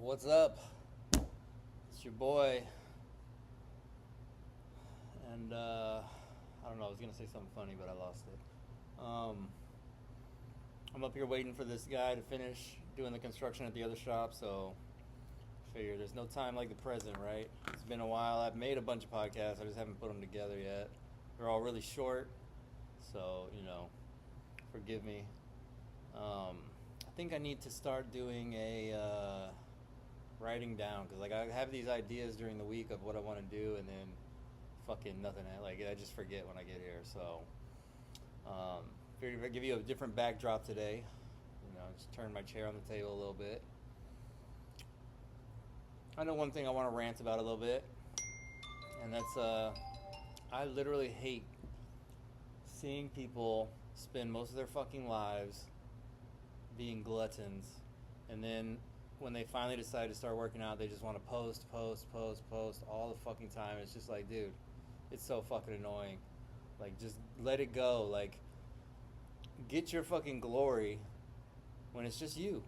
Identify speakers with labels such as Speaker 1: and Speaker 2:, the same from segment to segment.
Speaker 1: What's up? It's your boy. And I don't know, I was gonna say something funny, but I lost it. I'm up here waiting for this guy to finish doing the construction at the other shop, so I figure there's no time like the present, right? It's been a while. I've made a bunch of podcasts, I just haven't put them together yet. They're all really short, so, forgive me. I think I need to start doing writing down, because like I have these ideas during the week of what I want to do, and then fucking nothing. Like I just forget when I get here. So, figured if I give you a different backdrop today, just turn my chair on the table a little bit. I know one thing I want to rant about a little bit, and that's I literally hate seeing people spend most of their fucking lives being gluttons, and then when they finally decide to start working out, they just want to post all the fucking time. It's just like, dude, it's so fucking annoying. Like, just let it go. Like, get your fucking glory when it's just you.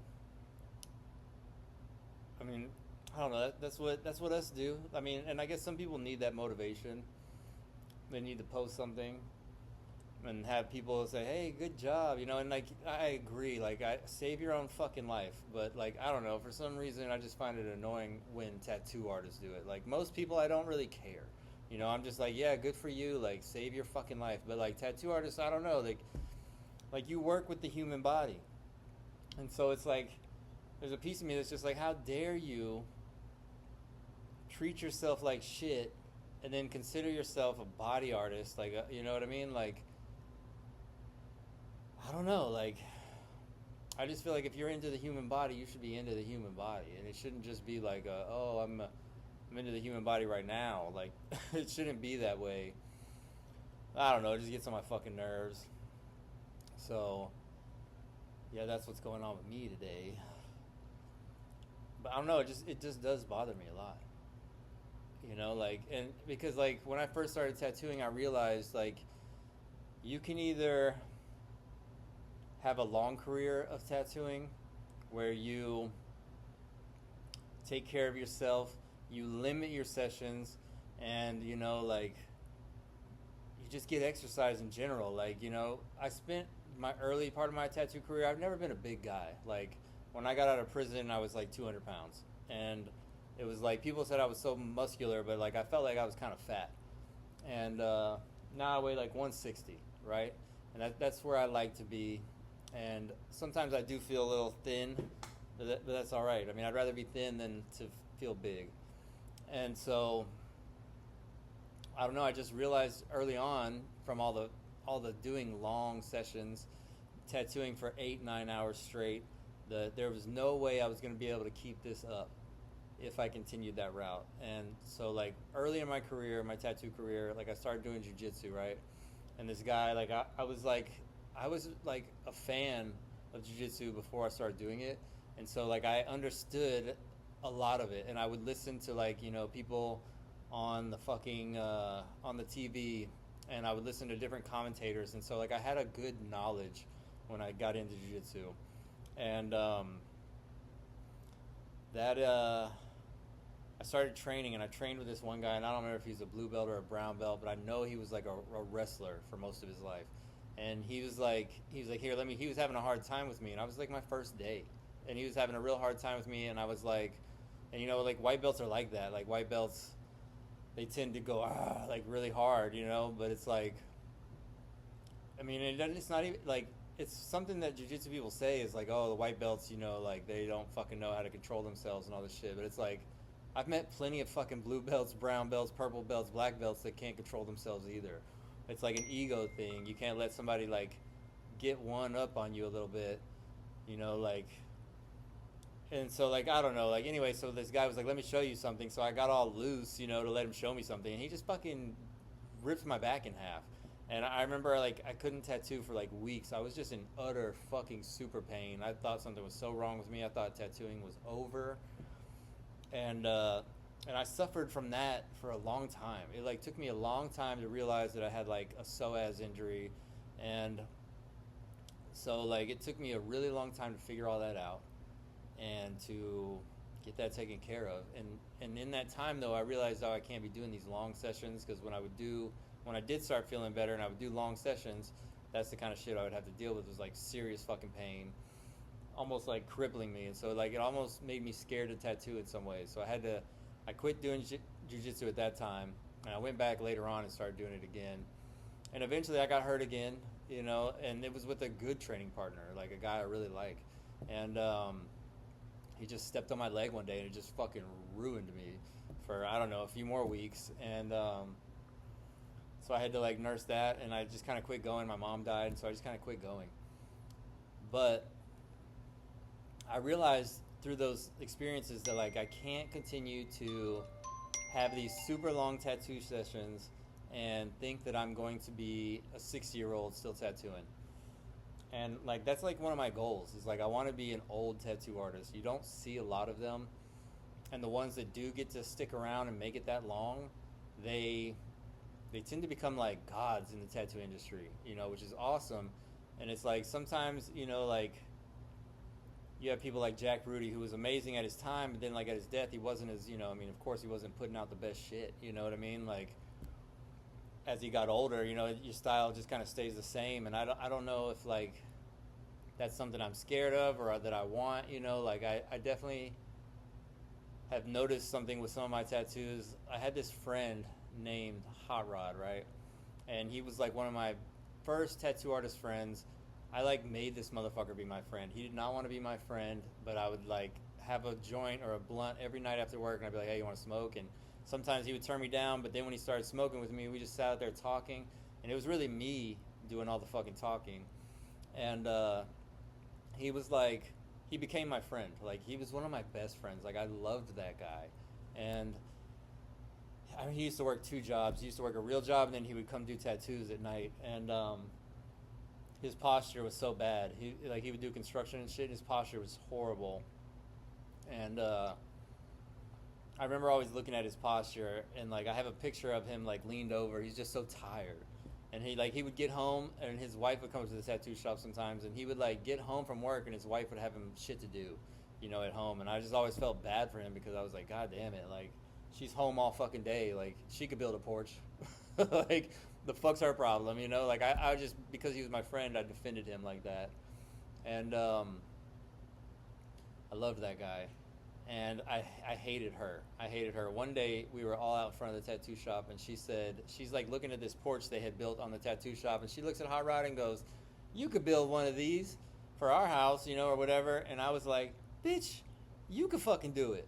Speaker 1: I mean, I don't know. That's what us do. I mean, and I guess some people need that motivation. They need to post something and have people say, "Hey, good job," and like I agree, like I save your own fucking life, but like I don't know, for some reason I just find it annoying when tattoo artists do it. Like most people, I don't really care. I'm just like, yeah, good for you, like save your fucking life. But like tattoo artists, I don't know, like you work with the human body, and so it's like there's a piece of me that's just like, how dare you treat yourself like shit and then consider yourself a body artist? Like, you know what I mean? Like, I don't know, like, I just feel like if you're into the human body, you should be into the human body, and it shouldn't just be like, I'm into the human body right now. Like, it shouldn't be that way. I don't know, it just gets on my fucking nerves. So, yeah, that's what's going on with me today. But I don't know, it just does bother me a lot. Like, and because like when I first started tattooing, I realized like you can either have a long career of tattooing where you take care of yourself, you limit your sessions, and like you just get exercise in general. Like, I spent my early part of my tattoo career, I've never been a big guy. Like when I got out of prison, I was like 200 pounds, and it was like people said I was so muscular, but like I felt like I was kind of fat. And now I weigh like 160, right? And that's where I like to be. And sometimes I do feel a little thin, but that's all right. I mean, I'd rather be thin than to feel big. And so, I don't know. I just realized early on from all the doing long sessions, tattooing for 8-9 hours straight, that there was no way I was going to be able to keep this up if I continued that route. And so, like early in my career, my tattoo career, like I started doing jujitsu, right? And this guy, like I was like a fan of jiu-jitsu before I started doing it, and so like I understood a lot of it, and I would listen to like people on the fucking on the TV, and I would listen to different commentators, and so like I had a good knowledge when I got into jiu-jitsu, and that I started training, and I trained with this one guy, and I don't remember if he's a blue belt or a brown belt, but I know he was like a wrestler for most of his life. And he was like, here, he was having a hard time with me, and I was like my first day, and he was having a real hard time with me, and I was like, and like white belts are like that, like white belts, they tend to go like really hard, but it's like, I mean, it's not even like, it's something that jiu-jitsu people say is like, oh, the white belts, like they don't fucking know how to control themselves and all this shit, but it's like, I've met plenty of fucking blue belts, brown belts, purple belts, black belts that can't control themselves either. It's like an ego thing. You can't let somebody like get one up on you a little bit, like. And so like I don't know, like anyway, so this guy was like, let me show you something. So I got all loose, to let him show me something, and he just fucking ripped my back in half. And I remember like I couldn't tattoo for like weeks. I was just in utter fucking super pain. I thought something was so wrong with me. I thought tattooing was over. And I suffered from that for a long time. It like took me a long time to realize that I had like a psoas injury, and so like it took me a really long time to figure all that out, and to get that taken care of. And in that time though, I realized, oh, I can't be doing these long sessions, because when I did start feeling better and I would do long sessions, that's the kind of shit I would have to deal with, was like serious fucking pain, almost like crippling me. And so like it almost made me scared to tattoo in some ways. So I quit doing jiu-jitsu at that time, and I went back later on and started doing it again. And eventually I got hurt again, and it was with a good training partner, like a guy I really like. And he just stepped on my leg one day and it just fucking ruined me for, I don't know, a few more weeks. And so I had to like nurse that, and I just kind of quit going. My mom died, and so I just kind of quit going. But I realized through those experiences that like I can't continue to have these super long tattoo sessions and think that I'm going to be a 60-year-old still tattooing. And like that's like one of my goals, is like I want to be an old tattoo artist. You don't see a lot of them, and the ones that do get to stick around and make it that long, they tend to become like gods in the tattoo industry, which is awesome. And it's like sometimes, like you have people like Jack Rudy, who was amazing at his time, but then like at his death, he wasn't as, of course he wasn't putting out the best shit, you know what I mean? Like as he got older, your style just kind of stays the same. And I don't know if like that's something I'm scared of or that I want, like I definitely have noticed something with some of my tattoos. I had this friend named Hot Rod, right? And he was like one of my first tattoo artist friends. I like made this motherfucker be my friend. He did not want to be my friend, but I would like have a joint or a blunt every night after work, and I'd be like, hey, you want to smoke? And sometimes he would turn me down, but then when he started smoking with me, we just sat out there talking, and it was really me doing all the fucking talking. And he was like, he became my friend. Like he was one of my best friends. Like I loved that guy. And I mean, he used to work 2 jobs. He used to work a real job, and then he would come do tattoos at night. And his posture was so bad. He would do construction and shit, and his posture was horrible. And I remember always looking at his posture, and like I have a picture of him like leaned over. He's just so tired. And he would get home, and his wife would come to the tattoo shop sometimes, and he would like get home from work, and his wife would have him shit to do, at home. And I just always felt bad for him, because I was like, God damn it, like she's home all fucking day, like she could build a porch. Like the fuck's her problem, like I just, because he was my friend, I defended him like that. And I loved that guy. And I hated her. One day we were all out in front of the tattoo shop, and she said, she's like looking at this porch they had built on the tattoo shop, and she looks at Hot Rod and goes, you could build one of these for our house, or whatever. And I was like, bitch, you could fucking do it.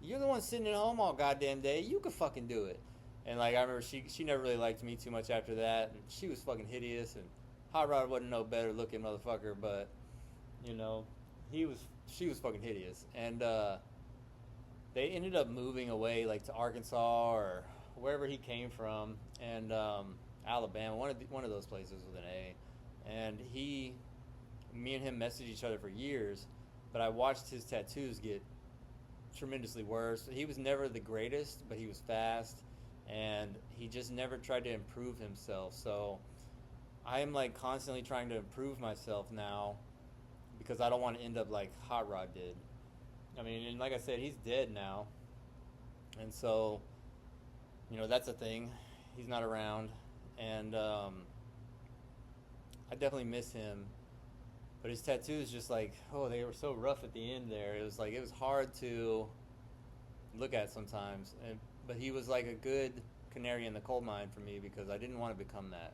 Speaker 1: You're the one sitting at home all goddamn day. You could fucking do it. And like I remember she never really liked me too much after that, and she was fucking hideous, and Hot Rod wasn't no better looking motherfucker, but she was fucking hideous. And they ended up moving away like to Arkansas or wherever he came from, and Alabama, one of those places with an A. And me and him messaged each other for years, but I watched his tattoos get tremendously worse. He was never the greatest, but he was fast, and he just never tried to improve himself. So I am like constantly trying to improve myself now, because I don't want to end up like Hot Rod did. I mean, and like I said, he's dead now, and so that's a thing. He's not around, and I definitely miss him. But his tattoos, just like, they were so rough at the end there. It was hard to look at sometimes. But he was like a good canary in the coal mine for me, because I didn't want to become that.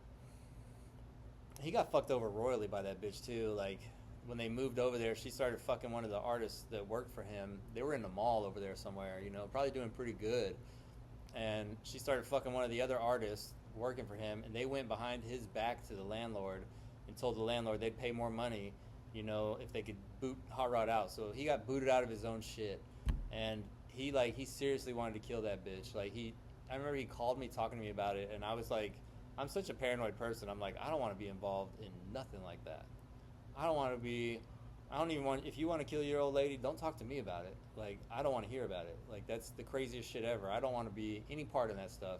Speaker 1: He got fucked over royally by that bitch too. Like when they moved over there, she started fucking one of the artists that worked for him. They were in the mall over there somewhere, probably doing pretty good. And she started fucking one of the other artists working for him, and they went behind his back to the landlord and told the landlord they'd pay more money, if they could boot Hot Rod out. So he got booted out of his own shit, and he seriously wanted to kill that bitch. I remember he called me talking to me about it, and I was like, I'm such a paranoid person. I'm like, I don't want to be involved in nothing like that. I don't even want, if you want to kill your old lady, don't talk to me about it. Like, I don't want to hear about it. Like, that's the craziest shit ever. I don't want to be any part of that stuff.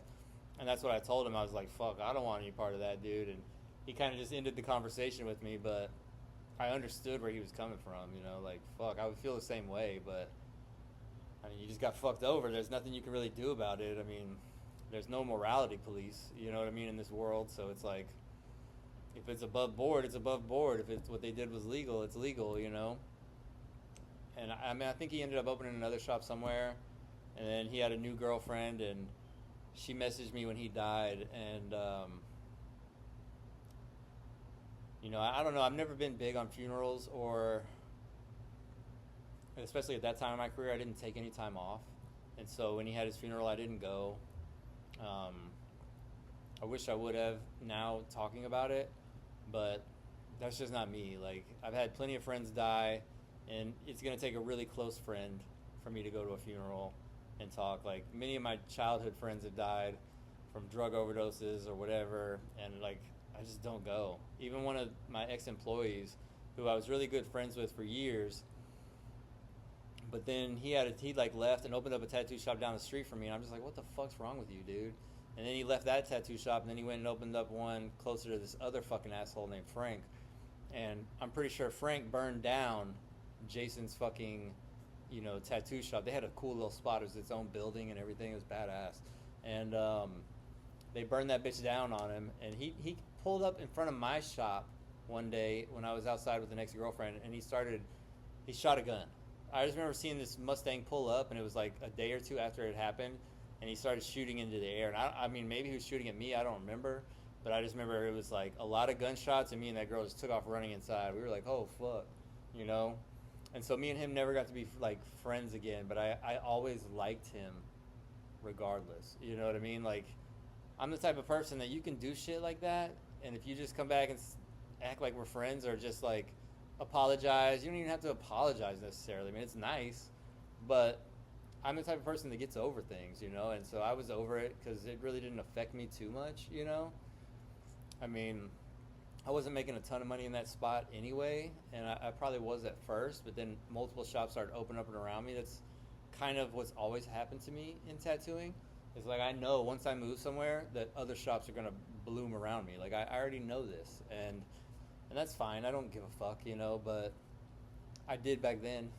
Speaker 1: And that's what I told him. I was like, fuck, I don't want any part of that, dude. And he kind of just ended the conversation with me, but I understood where he was coming from, like, fuck, I would feel the same way. But mean, you just got fucked over. There's nothing you can really do about it. I mean, there's no morality police, you know what I mean, in this world. So it's like, if it's above board, it's above board. If it's what they did was legal, it's legal, you know. And I mean, I think he ended up opening another shop somewhere, and then he had a new girlfriend, and she messaged me when he died, and you know, I don't know. I've never been big on funerals, or especially at that time in my career, I didn't take any time off, and so when he had his funeral, I didn't go. I wish I would have now talking about it, but that's just not me. Like, I've had plenty of friends die, and it's going to take a really close friend for me to go to a funeral and talk. Like, many of my childhood friends have died from drug overdoses or whatever, and like, I just don't go. Even one of my ex-employees, who I was really good friends with for years, but then he like left and opened up a tattoo shop down the street from me, and I'm just like, what the fuck's wrong with you, dude? And then he left that tattoo shop, and then he went and opened up one closer to this other fucking asshole named Frank. And I'm pretty sure Frank burned down Jason's fucking, you know, tattoo shop. They had a cool little spot. It was its own building and everything. It was badass. And they burned that bitch down on him. And he pulled up in front of my shop one day when I was outside with an ex-girlfriend, and he shot a gun. I just remember seeing this Mustang pull up, and it was like a day or two after it happened, and he started shooting into the air. And I mean, maybe he was shooting at me, I don't remember, but I just remember it was like a lot of gunshots, and me and that girl just took off running inside. We were like, oh fuck, you know? And so me and him never got to be like friends again, but I always liked him regardless, you know what I mean? Like, I'm the type of person that you can do shit like that, and if you just come back and act like we're friends, or just like apologize, you don't even have to apologize necessarily. I mean, it's nice, but I'm the type of person that gets over things, you know, and so I was over it because it really didn't affect me too much, you know. I mean, I wasn't making a ton of money in that spot anyway, and I probably was at first, but then multiple shops started opening up and around me. That's kind of what's always happened to me in tattooing. It's like, I know once I move somewhere that other shops are going to bloom around me. Like, I already know this, and that's fine. I don't give a fuck, you know, but I did back then.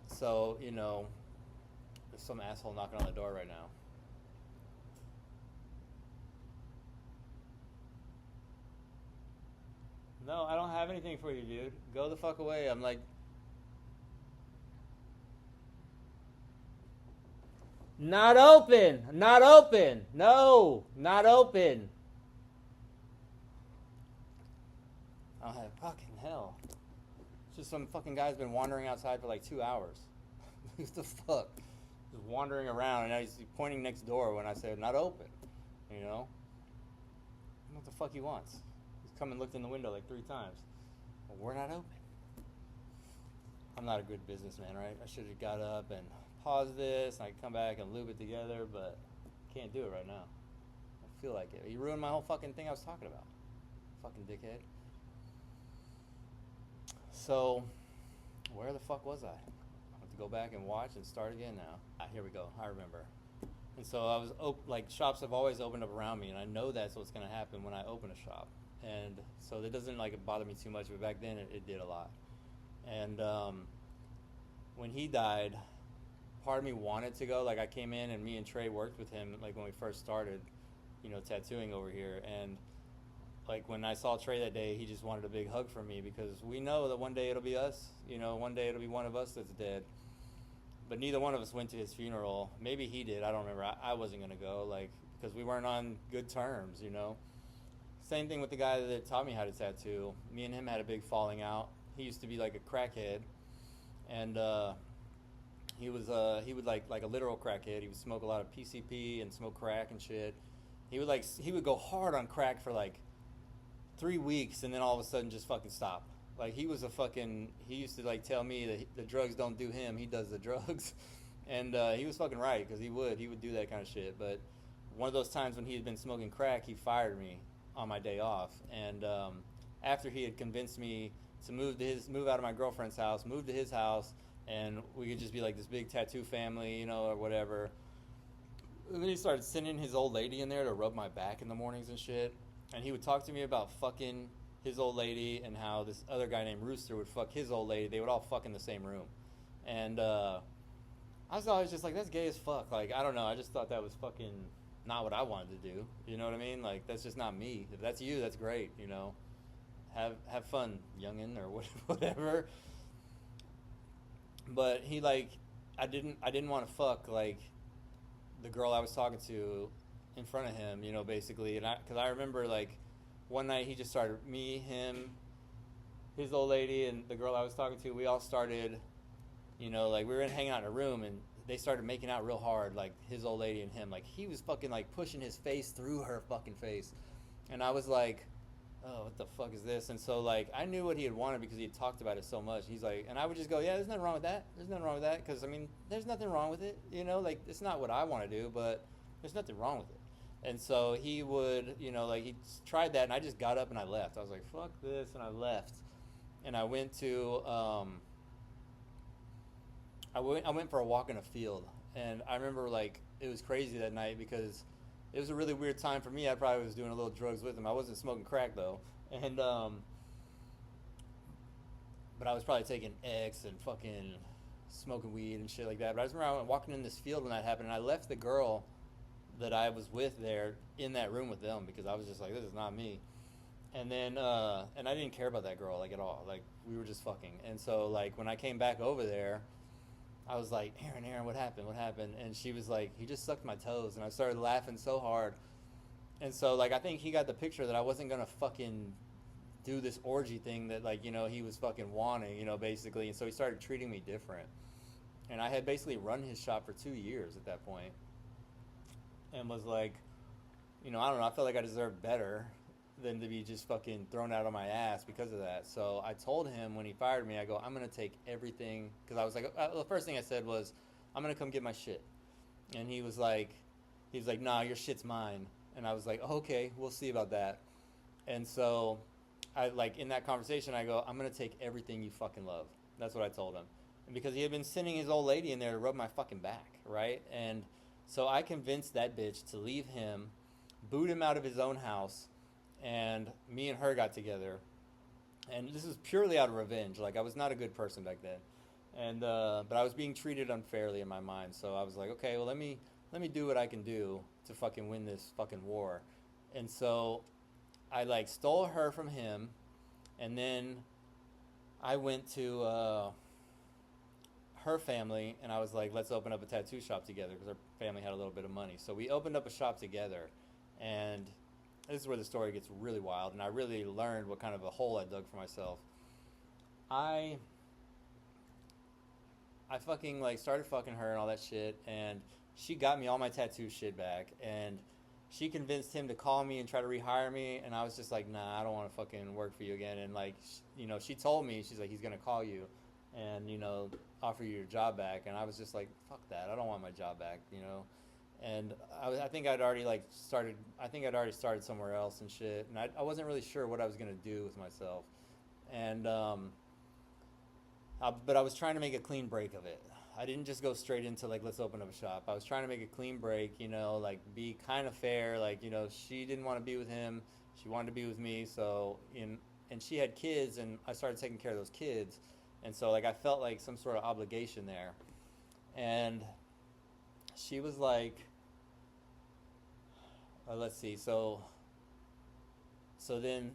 Speaker 1: So, you know, there's some asshole knocking on the door right now. No, I don't have anything for you, dude. Go the fuck away. I'm like, not open. Not open. No, not open. Oh, fucking hell. It's just some fucking guy's been wandering outside for like 2 hours. What the fuck? Just wandering around, and he's pointing next door when I said not open. You know? I don't know what the fuck he wants. He's come and looked in the window like 3 times. Well, we're not open. I'm not a good businessman, right? I should have got up and paused this, and I could come back and lube it together, but I can't do it right now. I feel like it. You ruined my whole fucking thing I was talking about. Fucking dickhead. So, where the fuck was I? I have to go back and watch and start again now. Here we go. I remember. And so I was like, shops have always opened up around me, and I know that's what's going to happen when I open a shop. And so that doesn't like bother me too much, but back then it did a lot. And when he died, part of me wanted to go. Like, I came in, and me and Trey worked with him like when we first started, you know, tattooing over here. And like, when I saw Trey that day, he just wanted a big hug from me, because we know that one day it'll be us, you know, one day it'll be one of us that's dead. But neither one of us went to his funeral. Maybe he did, I don't remember. I wasn't going to go, like, because we weren't on good terms, you know. Same thing with the guy that taught me how to tattoo. Me and him had a big falling out. He used to be like a crackhead, and he would like a literal crackhead. He would smoke a lot of PCP and smoke crack and shit. He would go hard on crack for like 3 weeks, and then all of a sudden just fucking stop. Like, he used to like tell me that the drugs don't do him, he does the drugs. And he was fucking right, because he would do that kind of shit. But one of those times when he had been smoking crack, he fired me on my day off. And after he had convinced me to move out of my girlfriend's house, move to his house, and we could just be like this big tattoo family, you know, or whatever. And then he started sending his old lady in there to rub my back in the mornings and shit. And he would talk to me about fucking his old lady and how this other guy named Rooster would fuck his old lady. They would all fuck in the same room. And I was always just like, that's gay as fuck. Like, I don't know. I just thought that was fucking not what I wanted to do. You know what I mean? Like, that's just not me. If that's you, that's great. You know, have fun, youngin, or whatever. But he like, I didn't want to fuck like the girl I was talking to in front of him. You know, basically, and because I remember like one night he just started me, him, his old lady, and the girl I was talking to. We all started. You know, like we were hanging out in a room and they started making out real hard, like his old lady and him. Like he was fucking like pushing his face through her fucking face. And I was like, oh, what the fuck is this? And so like I knew what he had wanted because he had talked about it so much. He's like, and I would just go, yeah, there's nothing wrong with that. There's nothing wrong with that. Because I mean, there's nothing wrong with it. You know, like it's not what I want to do, but there's nothing wrong with it. And so he would, you know, like he tried that and I just got up and I left. I was like, fuck this. And I left. And I went to, I went for a walk in a field, and I remember like it was crazy that night because it was a really weird time for me. I probably was doing a little drugs with him. I wasn't smoking crack though, and but I was probably taking X and fucking smoking weed and shit like that. But I just remember I went walking in this field when that happened, and I left the girl that I was with there in that room with them because I was just like, this is not me. And then and I didn't care about that girl like at all. Like we were just fucking. And so like when I came back over there, I was like, Aaron, what happened? What happened? And she was like, he just sucked my toes. And I started laughing so hard. And so, like, I think he got the picture that I wasn't going to fucking do this orgy thing that, like, you know, he was fucking wanting, you know, basically. And so he started treating me different. And I had basically run his shop for 2 years at that point. And was like, you know, I don't know. I felt like I deserved better than to be just fucking thrown out on my ass because of that. So I told him when he fired me, I go, I'm going to take everything. Because I was like, the first thing I said was, I'm going to come get my shit. And he was like, nah, your shit's mine. And I was like, oh, okay, we'll see about that. And so I like in that conversation, I go, I'm going to take everything you fucking love. That's what I told him. And because he had been sending his old lady in there to rub my fucking back, right? And so I convinced that bitch to leave him, boot him out of his own house, and me and her got together, and this was purely out of revenge. Like I was not a good person back then, and but I was being treated unfairly in my mind. So I was like, okay, well let me do what I can do to fucking win this fucking war. And so I like stole her from him, and then I went to her family, and I was like, let's open up a tattoo shop together because her family had a little bit of money. So we opened up a shop together, and this is where the story gets really wild, and I really learned what kind of a hole I dug for myself. I fucking like started fucking her and all that shit, and she got me all my tattoo shit back, and she convinced him to call me and try to rehire me, and I was just like, nah, I don't want to fucking work for you again. And like, you know, she told me, she's like, he's gonna call you and, you know, offer you your job back, and I was just like, fuck that, I don't want my job back, you know. And I think I'd already started somewhere else and shit, and I wasn't really sure what I was gonna do with myself, and but I was trying to make a clean break of it. I didn't just go straight into like, let's open up a shop. I was trying to make a clean break, you know, like be kind of fair. Like, you know, she didn't want to be with him, she wanted to be with me. So and she had kids, and I started taking care of those kids, and so like I felt like some sort of obligation there, and she was like. Let's see. So then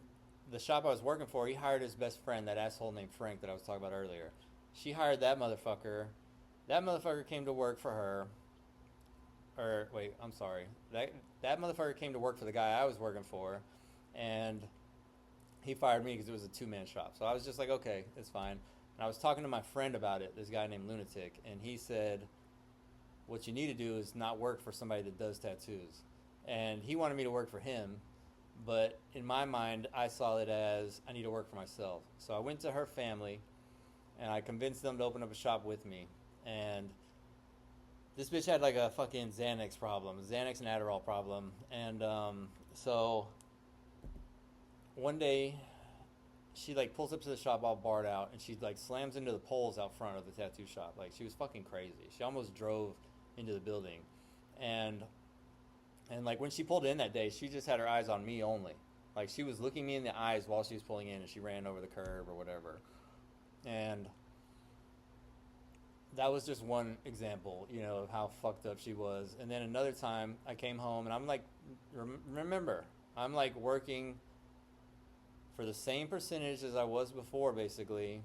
Speaker 1: the shop I was working for, he hired his best friend, that asshole named Frank that I was talking about earlier. She hired that motherfucker. That motherfucker came to work for her. Or wait, I'm sorry. That motherfucker came to work for the guy I was working for, and he fired me because it was a two-man shop. So I was just like, okay, it's fine. And I was talking to my friend about it, this guy named Lunatic, and he said, what you need to do is not work for somebody that does tattoos. And he wanted me to work for him, but in my mind, I saw it as I need to work for myself. So I went to her family, and I convinced them to open up a shop with me. And this bitch had like a fucking Xanax and Adderall problem. And so one day, she like pulls up to the shop all barred out, and she like slams into the poles out front of the tattoo shop. Like she was fucking crazy. She almost drove into the building, and like when she pulled in that day, she just had her eyes on me only. Like she was looking me in the eyes while she was pulling in, and she ran over the curb or whatever. And that was just one example, of how fucked up she was. And then another time, I came home and I'm like, remember, I'm like working for the same percentage as I was before, basically,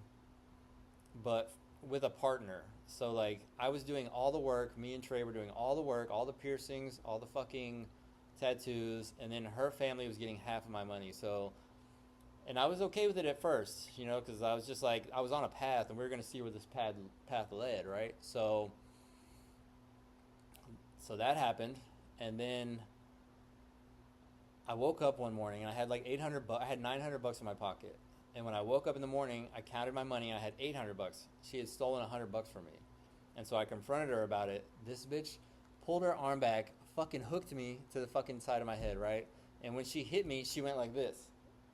Speaker 1: but with a partner. So like I was doing all the work, me and Trey were doing all the work, all the piercings, all the fucking tattoos, and then her family was getting half of my money. So, and I was okay with it at first, because I was just like, I was on a path and we were going to see where this path led, right? So that happened. And then I woke up one morning and I had like I had $900 in my pocket. And when I woke up in the morning, I counted my money and I had $800. She had stolen $100 from me. And so I confronted her about it. This bitch pulled her arm back, fucking hooked me to the fucking side of my head, right? And when she hit me, she went like this.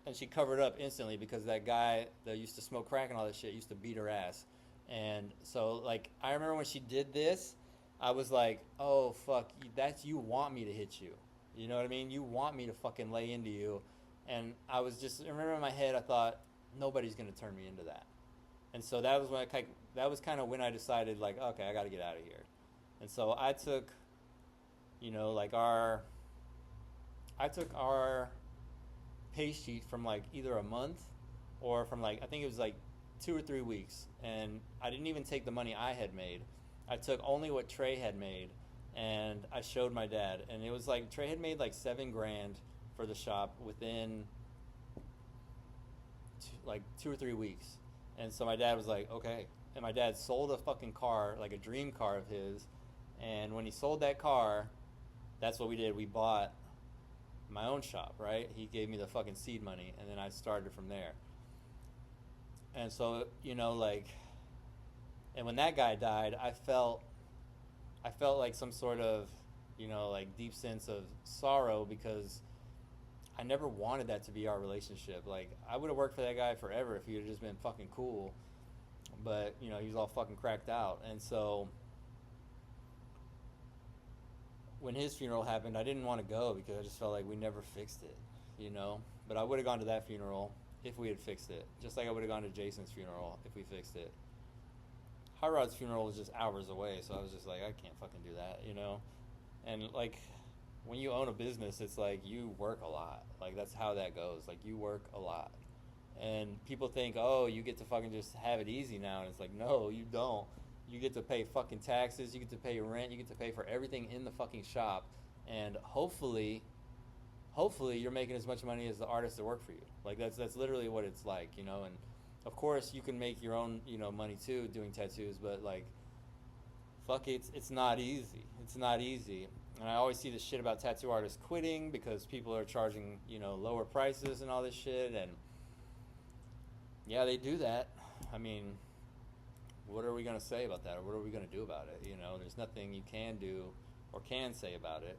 Speaker 1: And she covered up instantly because that guy that used to smoke crack and all that shit used to beat her ass. And so, like, I remember when she did this, I was like, oh, fuck, you want me to hit you. You know what I mean? You want me to fucking lay into you. And I remember in my head, I thought, nobody's going to turn me into that. And so that was kind of when I decided, like, okay, I got to get out of here. And so I took, our pay sheet from like either a month or from like, I think it was like 2 or 3 weeks. And I didn't even take the money I had made. I took only what Trey had made, and I showed my dad. And it was like, Trey had made like $7,000 for the shop within like 2 or 3 weeks. And so my dad was like, okay. And my dad sold a fucking car, like a dream car of his. And when he sold that car, that's what we did. We bought my own shop, right? He gave me the fucking seed money, and then I started from there. And so, and when that guy died, I felt like some sort of, like deep sense of sorrow, because I never wanted that to be our relationship. Like, I would have worked for that guy forever if he had just been fucking cool. But, he was all fucking cracked out. And so when his funeral happened, I didn't want to go because I just felt like we never fixed it, But I would have gone to that funeral if we had fixed it. Just like I would have gone to Jason's funeral if we fixed it. Hot Rod's funeral was just hours away, so I was just like, I can't fucking do that, And like, when you own a business, it's like you work a lot. Like, that's how that goes. Like, you work a lot. And people think, oh, you get to fucking just have it easy now. And it's like, no, you don't. You get to pay fucking taxes. You get to pay rent. You get to pay for everything in the fucking shop. And hopefully you're making as much money as the artists that work for you. Like, that's literally what it's like, And of course, you can make your own, money too doing tattoos. But like, fuck it, it's not easy. It's not easy. And I always see this shit about tattoo artists quitting because people are charging, lower prices and all this shit. And yeah, they do that. I mean, what are we going to say about that? Or what are we going to do about it? There's nothing you can do or can say about it.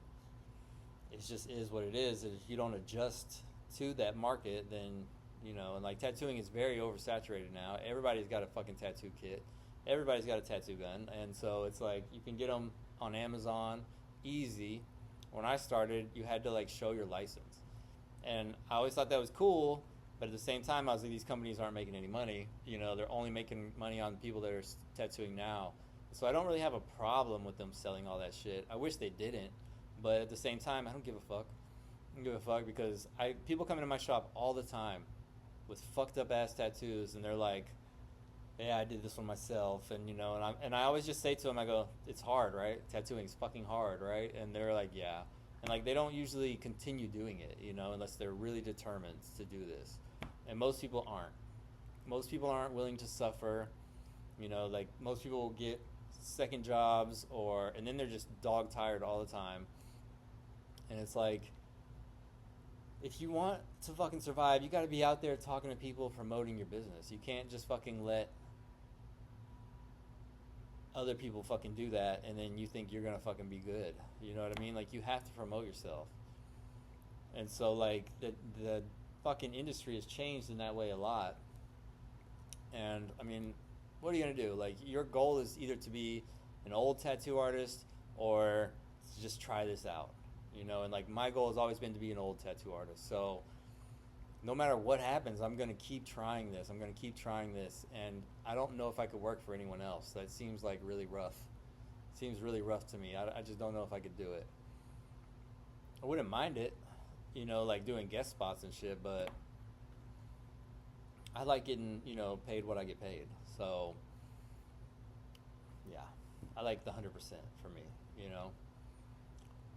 Speaker 1: It just is what it is. If you don't adjust to that market, then, and like tattooing is very oversaturated now. Everybody's got a fucking tattoo kit. Everybody's got a tattoo gun. And so it's like, you can get them on Amazon easy. When I started, you had to like show your license. And I always thought that was cool. But at the same time, I was like, these companies aren't making any money. They're only making money on people that are tattooing now. So I don't really have a problem with them selling all that shit. I wish they didn't. But at the same time, I don't give a fuck. I don't give a fuck because people come into my shop all the time with fucked up ass tattoos, and they're like, yeah, I did this one myself. And I always just say to them, I go, it's hard, right? Tattooing's fucking hard, right? And they're like, yeah. And like, they don't usually continue doing it, unless they're really determined to do this. And most people aren't. Most people aren't willing to suffer. Like, most people will get second jobs and then they're just dog tired all the time. And it's like, if you want to fucking survive, you got to be out there talking to people, promoting your business. You can't just fucking let other people fucking do that and then you think you're going to fucking be good. You know what I mean? Like, you have to promote yourself. And so, like, the fucking industry has changed in that way a lot. And, I mean, what are you going to do? Like, your goal is either to be an old tattoo artist or to just try this out. And like, my goal has always been to be an old tattoo artist. So no matter what happens, I'm gonna keep trying this. I'm gonna keep trying this, and I don't know if I could work for anyone else. That seems like really rough. Seems really rough to me. I just don't know if I could do it. I wouldn't mind it, like doing guest spots and shit, but I like getting, paid what I get paid. So, yeah, I like the 100% for me.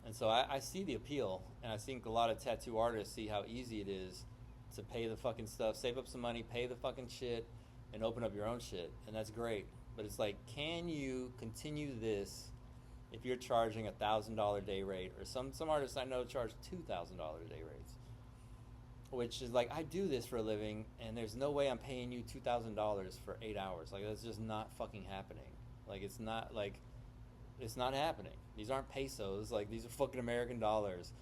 Speaker 1: And so I see the appeal, and I think a lot of tattoo artists see how easy it is to pay the fucking stuff, save up some money, pay the fucking shit, and open up your own shit, and that's great. But it's like, can you continue this if you're charging $1,000 day rate, or some artists I know charge $2,000 day rates, which is like, I do this for a living, and there's no way I'm paying you $2,000 for 8 hours. Like, that's just not fucking happening. Like, it's not happening. These aren't pesos. Like, these are fucking American dollars.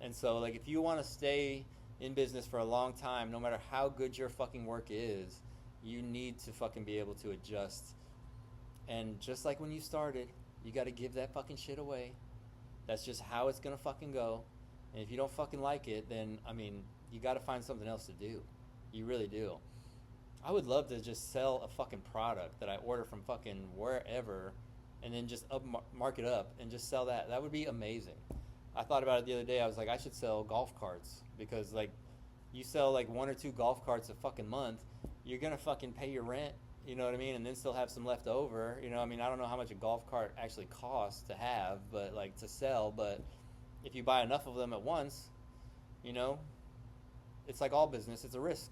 Speaker 1: And so, like, if you want to stay in business for a long time, no matter how good your fucking work is, you need to fucking be able to adjust. And just like when you started, you got to give that fucking shit away. That's just how it's gonna fucking go. And if you don't fucking like it, then, I mean, you got to find something else to do. You really do. I would love to just sell a fucking product that I order from fucking wherever, and then just mark it up and just sell that. That would be amazing. I thought about it the other day. I was like, I should sell golf carts, because like, you sell like 1 or 2 golf carts a fucking month, you're gonna fucking pay your rent, you know what I mean, and then still have some left over. I mean, I don't know how much a golf cart actually costs to have, but like to sell. But if you buy enough of them at once, it's like all business, it's a risk.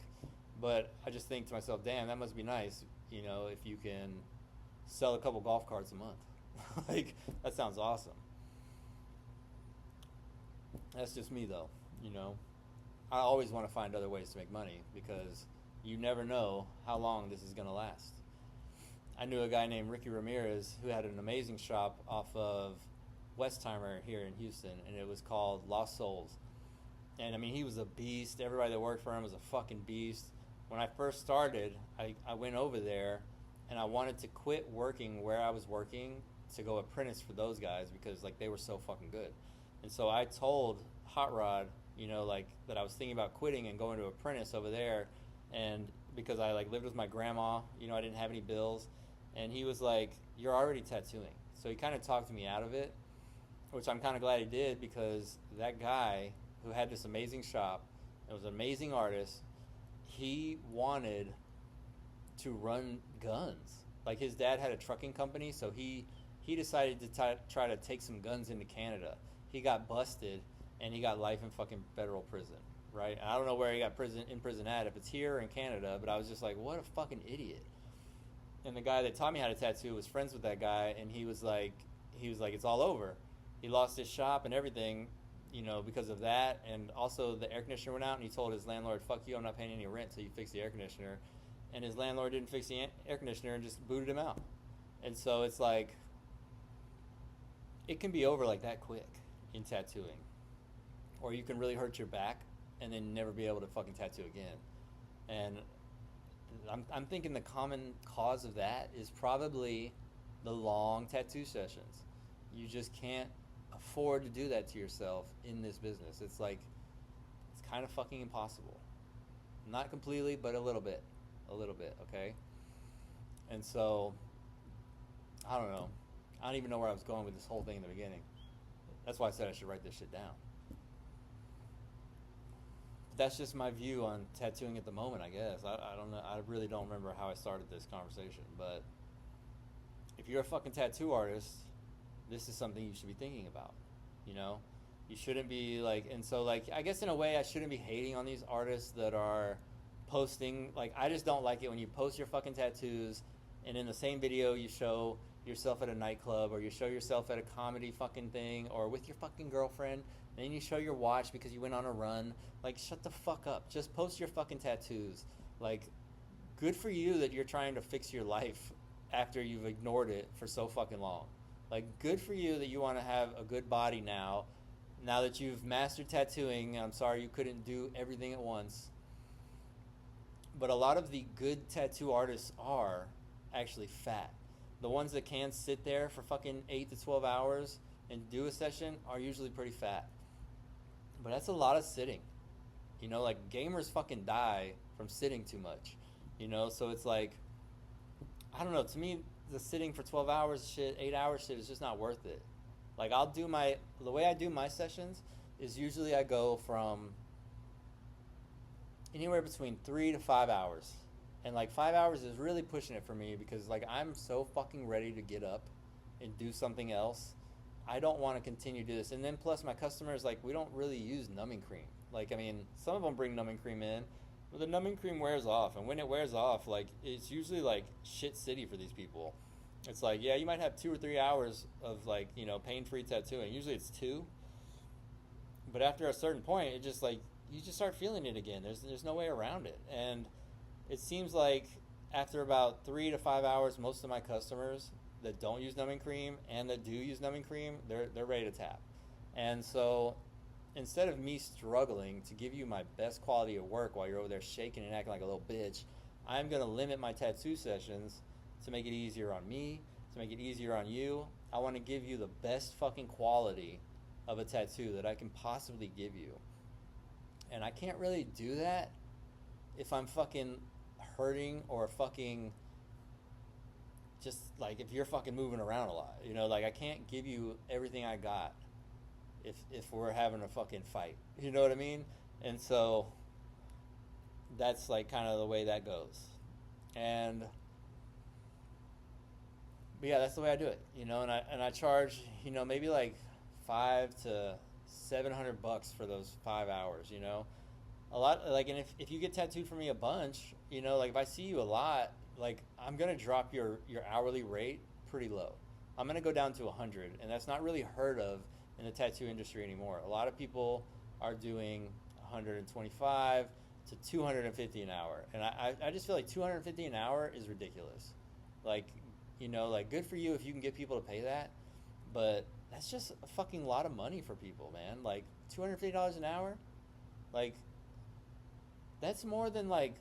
Speaker 1: But I just think to myself, damn, that must be nice, if you can sell a couple golf carts a month. Like, that sounds awesome. That's just me, though. I always want to find other ways to make money, because you never know how long this is going to last. I knew a guy named Ricky Ramirez who had an amazing shop off of Westheimer here in Houston, and it was called Lost Souls. And I mean, he was a beast. Everybody that worked for him was a fucking beast. When I first started, I went over there, and I wanted to quit working where I was working to go apprentice for those guys, because like, they were so fucking good. And so I told Hot Rod, like, that I was thinking about quitting and going to apprentice over there, and because I like lived with my grandma, I didn't have any bills, and he was like, you're already tattooing. So he kind of talked me out of it, which I'm kind of glad he did, because that guy who had this amazing shop, it was an amazing artist, he wanted to run guns. Like, his dad had a trucking company, so he decided to try to take some guns into Canada. He got busted, and he got life in fucking federal prison, right? And I don't know where he got in prison at, if it's here or in Canada, but I was just like, what a fucking idiot. And the guy that taught me how to tattoo was friends with that guy, and he was like, it's all over. He lost his shop and everything, because of that. And also the air conditioner went out, and he told his landlord, fuck you, I'm not paying any rent till you fix the air conditioner. And his landlord didn't fix the air conditioner and just booted him out. And so it's like, it can be over like that quick in tattooing. Or you can really hurt your back and then never be able to fucking tattoo again. And I'm thinking the common cause of that is probably the long tattoo sessions. You just can't afford to do that to yourself in this business. It's like, it's kind of fucking impossible. Not completely, but a little bit, okay? And so, I don't know. I don't even know where I was going with this whole thing in the beginning. That's why I said I should write this shit down. That's just my view on tattooing at the moment, I guess. I don't know. I really don't remember how I started this conversation. But if you're a fucking tattoo artist, this is something you should be thinking about. You shouldn't be like, and so like, I guess in a way I shouldn't be hating on these artists that are posting. Like, I just don't like it when you post your fucking tattoos, and in the same video you show yourself at a nightclub, or you show yourself at a comedy fucking thing, or with your fucking girlfriend, and then you show your watch because you went on a run. Like, shut the fuck up. Just post your fucking tattoos. Like, good for you that you're trying to fix your life after you've ignored it for so fucking long. Like, good for you that you want to have a good body now that you've mastered tattooing. I'm sorry you couldn't do everything at once. But a lot of the good tattoo artists are actually fat. The ones that can sit there for fucking 8 to 12 hours and do a session are usually pretty fat. But that's a lot of sitting. You know, like gamers fucking die from sitting too much. You know, so it's like, I don't know. To me, the sitting for 12 hours shit, 8 hours shit is just not worth it. Like the way I do my sessions is usually I go from anywhere between 3 to 5 hours. And like 5 hours is really pushing it for me because like I'm so fucking ready to get up and do something else. I don't want to continue to do this. And then plus my customers, like, we don't really use numbing cream. Like, I mean, some of them bring numbing cream in, but the numbing cream wears off. And when it wears off, like, it's usually like shit city for these people. It's like, yeah, you might have 2 or 3 hours of like, you know, pain-free tattooing. Usually it's two, but after a certain point, it just like you just start feeling it again. There's no way around it, and it seems like after about 3 to 5 hours, most of my customers that don't use numbing cream and that do use numbing cream, they're ready to tap. And so instead of me struggling to give you my best quality of work while you're over there shaking and acting like a little bitch, I'm gonna limit my tattoo sessions to make it easier on me, to make it easier on you. I want to give you the best fucking quality of a tattoo that I can possibly give you. And I can't really do that if I'm fucking hurting or fucking just like if you're fucking moving around a lot. You know, like I can't give you everything I got if we're having a fucking fight. You know what I mean? And so that's like kind of the way that goes. And but yeah, that's the way I do it, you know, and I charge, you know, maybe like $500 to $700 for those 5 hours, you know, a lot. Like, and if you get tattooed for me a bunch, you know, like if I see you a lot, like I'm gonna drop your hourly rate pretty low. I'm gonna go down to 100, and that's not really heard of in the tattoo industry anymore. A lot of people are doing 125 to 250 an hour, and I just feel like 250 an hour is ridiculous. Like, you know, like good for you if you can get people to pay that, but that's just a fucking lot of money for people, man. Like $250 an hour, like that's more than like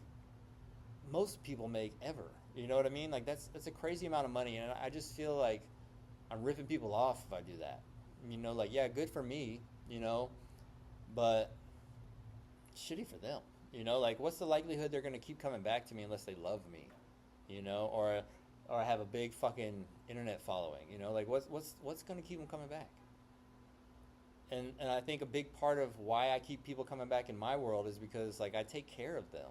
Speaker 1: most people make ever. You know what I mean? Like that's a crazy amount of money, and I just feel like I'm ripping people off if I do that. You know, like yeah, good for me, you know, but shitty for them. You know, like what's the likelihood they're gonna keep coming back to me unless they love me, you know, or I have a big fucking internet following, you know, like what's gonna keep them coming back? And I think a big part of why I keep people coming back in my world is because like I take care of them.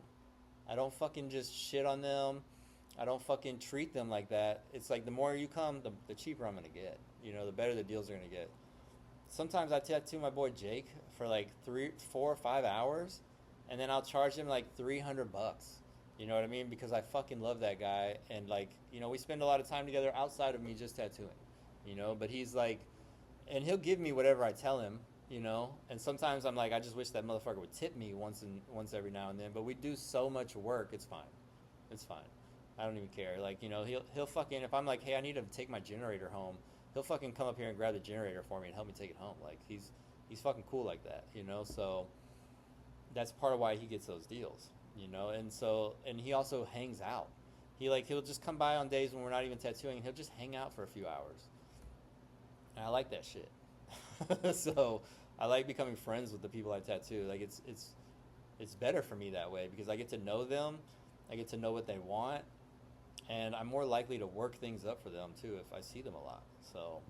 Speaker 1: I don't fucking just shit on them. I don't fucking treat them like that. It's like the more you come, the cheaper I'm gonna get. You know, the better the deals are gonna get. Sometimes I tattoo my boy Jake for like 3, 4, or 5 hours, and then I'll charge him like $300. You know what I mean? Because I fucking love that guy, and like, you know, we spend a lot of time together outside of me just tattooing. You know, but he's like, and he'll give me whatever I tell him. You know, and sometimes I'm like, I just wish that motherfucker would tip me once every now and then. But we do so much work, it's fine. It's fine. I don't even care. Like, you know, he'll fucking, if I'm like, hey, I need to take my generator home, he'll fucking come up here and grab the generator for me and help me take it home. Like he's fucking cool like that, you know. So that's part of why he gets those deals, you know. And so, and he also hangs out. He'll just come by on days when we're not even tattooing, and he'll just hang out for a few hours. And I like that shit. So I like becoming friends with the people I tattoo. Like it's better for me that way because I get to know them, I get to know what they want, and I'm more likely to work things up for them too if I see them a lot. So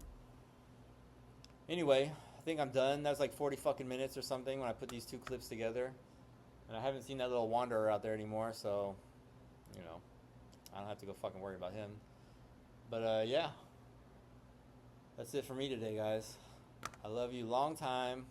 Speaker 1: anyway, I think I'm done. That was like 40 fucking minutes or something when I put these two clips together, and I haven't seen that little wanderer out there anymore. So you know, I don't have to go fucking worry about him. But yeah, that's it for me today, guys. I love you long time.